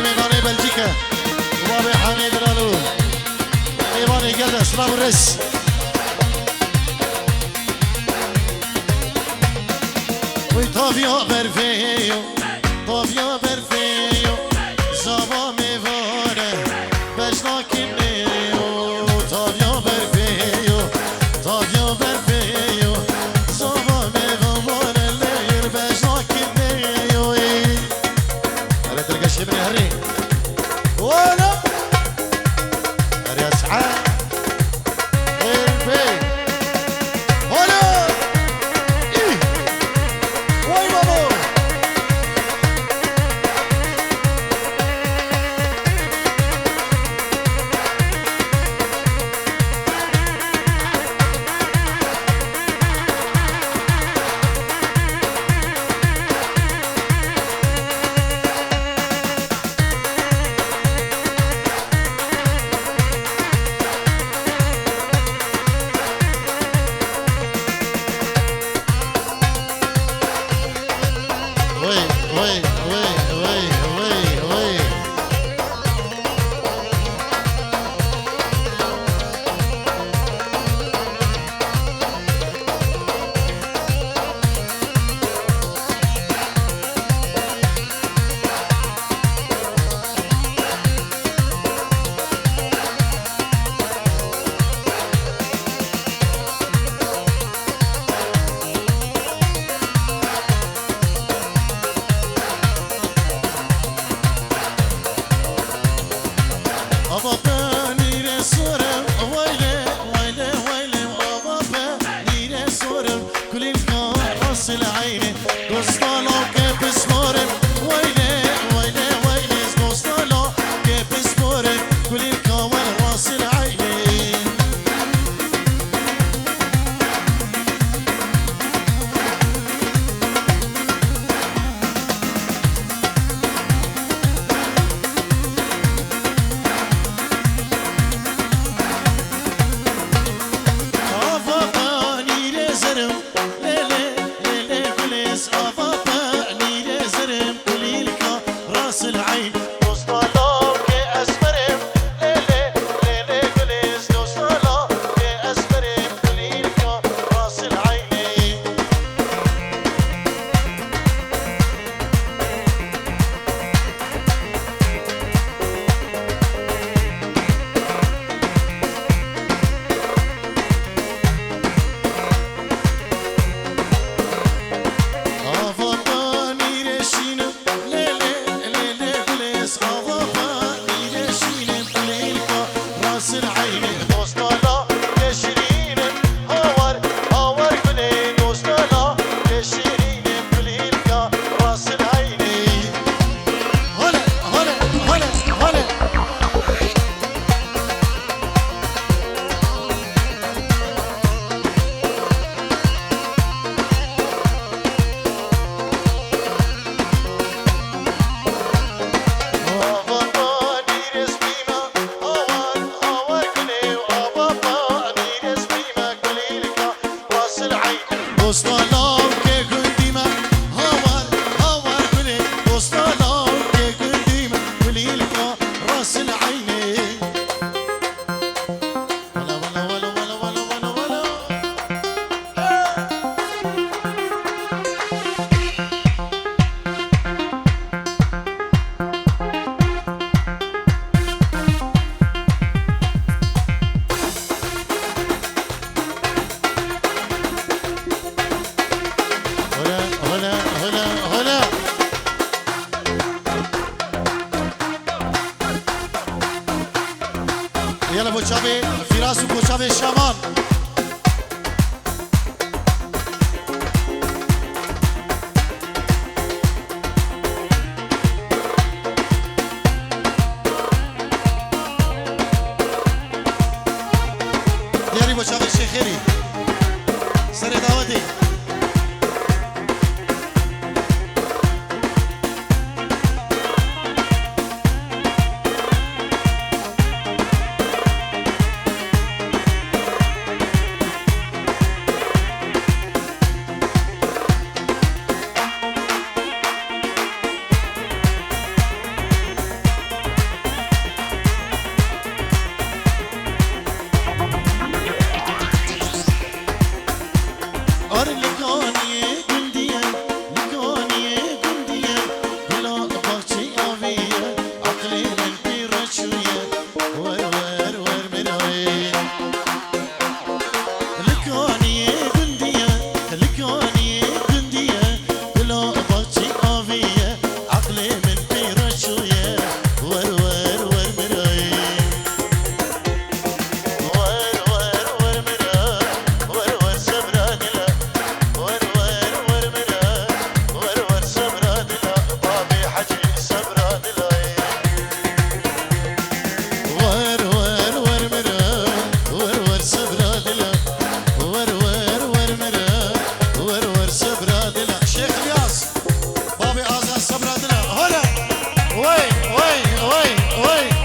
ميدان بلجيكا وبابي حميد رالو ايواني قلنا سلام الرس وطافيا برفيو طافيا برفيو زبا ميوانه بجناكي ميو طافيا برفيو طافيا برفيو زبا ميوانه لير بجناكي ميو هلا تلقى شبري هري ولا هري اسعاد البي ولا ايه واي بابا يلا ابو شابي فراس ابو شابي الشمال ديري ابو شابي الشيخيري سري دعوتي وي وي وي وي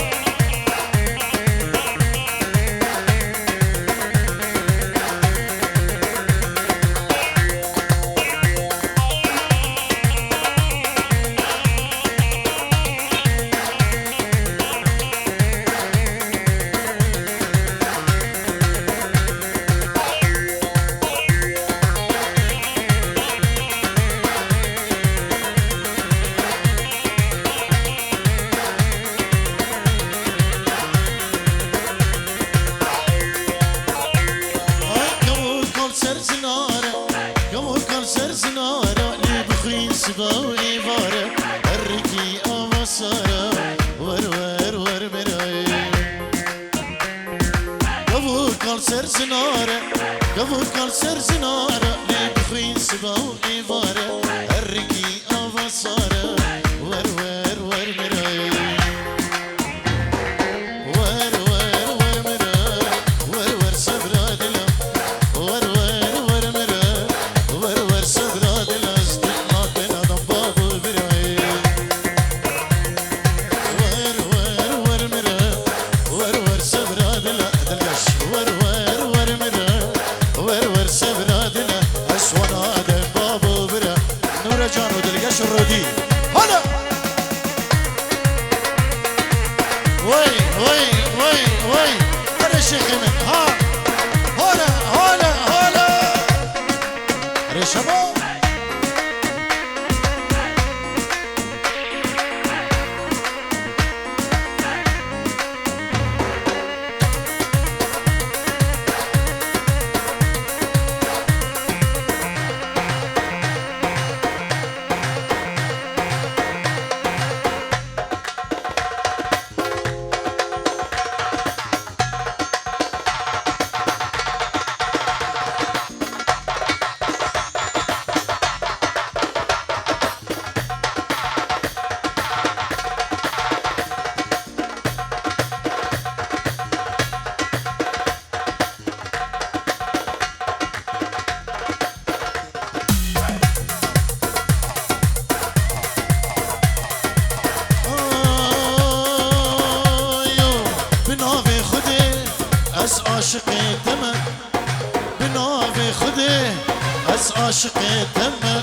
عاشقي تمه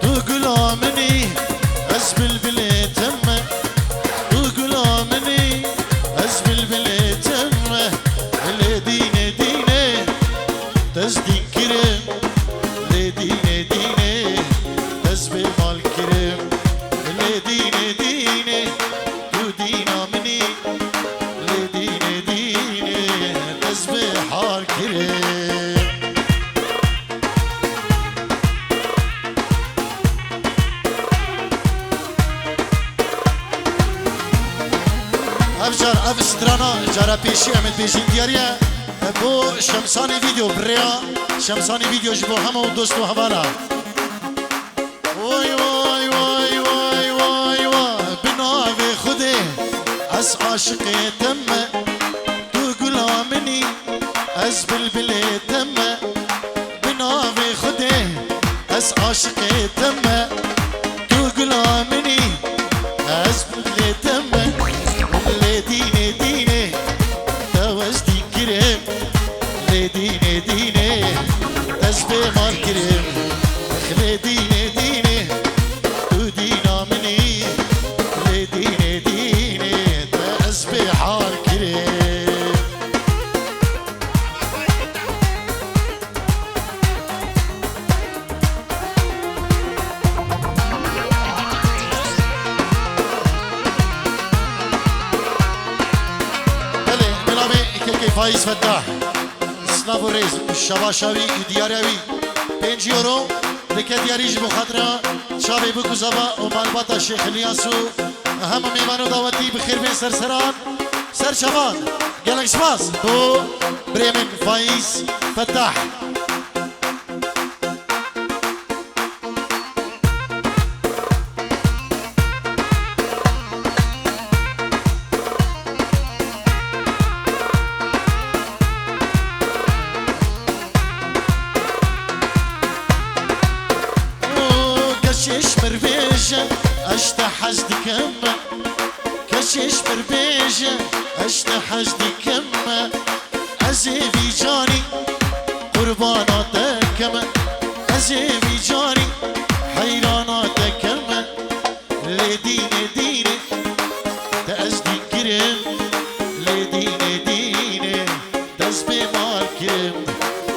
تو غلامني أزبل بلي تمه تو غلامني أزبل بلي تمه اللي ديني ديني تزدين كريم اللي ديني ديني تزبل مال كريم اللي ديني ديني تو دينا مني اللي ديني ديني تزبل حال كريم اف سترانا جارا پیشی امید بیشین دیاریه بو شمسانی ویدیو بریا شمسانی ویدیو جبو همه و دوست و حوالا وای وای وای وای وای وای بناوی خودی از عاشقی تمه تو غلامنی از بلبلی تمه بناوی خودی از عاشقی تمه تو غلامنی از بلبلی تمه ديني ديني توزدين كريم لي ديني ديني تسبي مال كريم لي ديني ديني تو دينا مني لي ديني ديني تسبي حال كريم فايز فتاح سنافو ريز شباشاوي دياريوي 5 يورو لك دياريج بخاطرها شابي بكو زبا ومالباتا الشيخ الياسو هم ميمانو دعوتي بخير بين سرسران سر شبان قالك سباس تو بريمن فايز فتاح اشتحزدك كمة كشش بربيجة اشت حجدي كمة عزيبي جاني قرباناتك كمة عزيبي جاني حيراناتك كمة لديني ديني تأزدي كرم لديني ديني تزبي مال كرم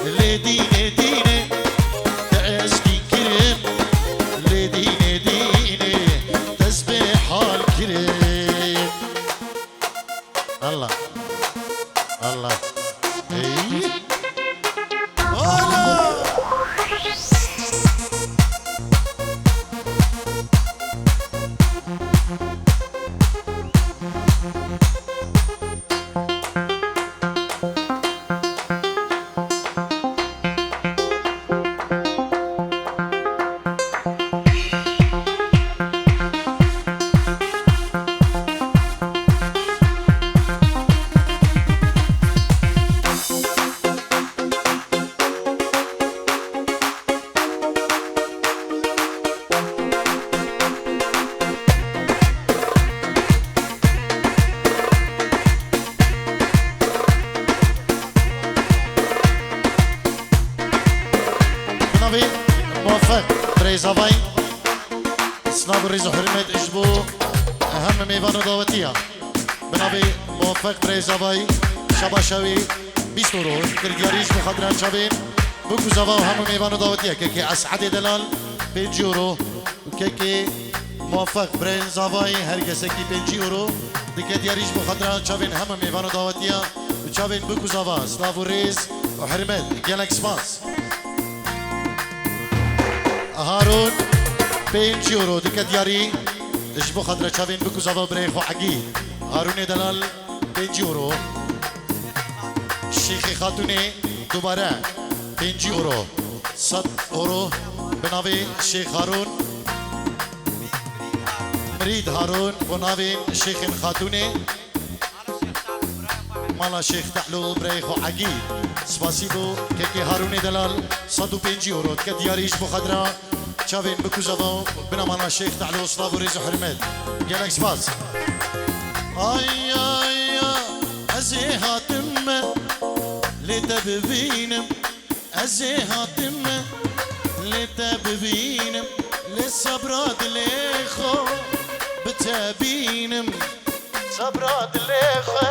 لديني ديني تأزدي كرم لديني ديني تزبي حال كرم الله الله ايه الله نبي موفق بريزا باي سناب الريز وحرمت اجبو اهم ميوان دعوتيها بنبي موفق بريزا باي شبا شوي 20 رو كردياريج مخدرات شابين بوكو زوا وهم ميوان دعوتيها كيكي اسعد دلال 5 يورو وكيكي موفق بريزا باي هرگسكي 5 يورو دياريج مخدرات شابين هم ميوان دعوتيها وشابين بوكو زوا سناب الريز وحرمت جالكس باس هارون 5 يورو ديك دياري اجبو خضرة شافين بكو زافا بريخو عقيل هارون دلال 5 يورو شيخي خاتوني دوباره 5 يورو 100 يورو بناوي شيخ هارون مريد هارون بناوي شيخ خاتوني مالا شيخ تعلو بريخو عقيل سباسيبو كيكي هاروني دلال 105 يورو كدياريش بخضرة شافين بكو زافو بنا مالا شيخ تعلو صلاف وريز وحرمت جالك سباس اي اي ازي هاتم لتببينم ازي هاتم لتببينم للصبرات ليخو بتبينم صبرات ليخو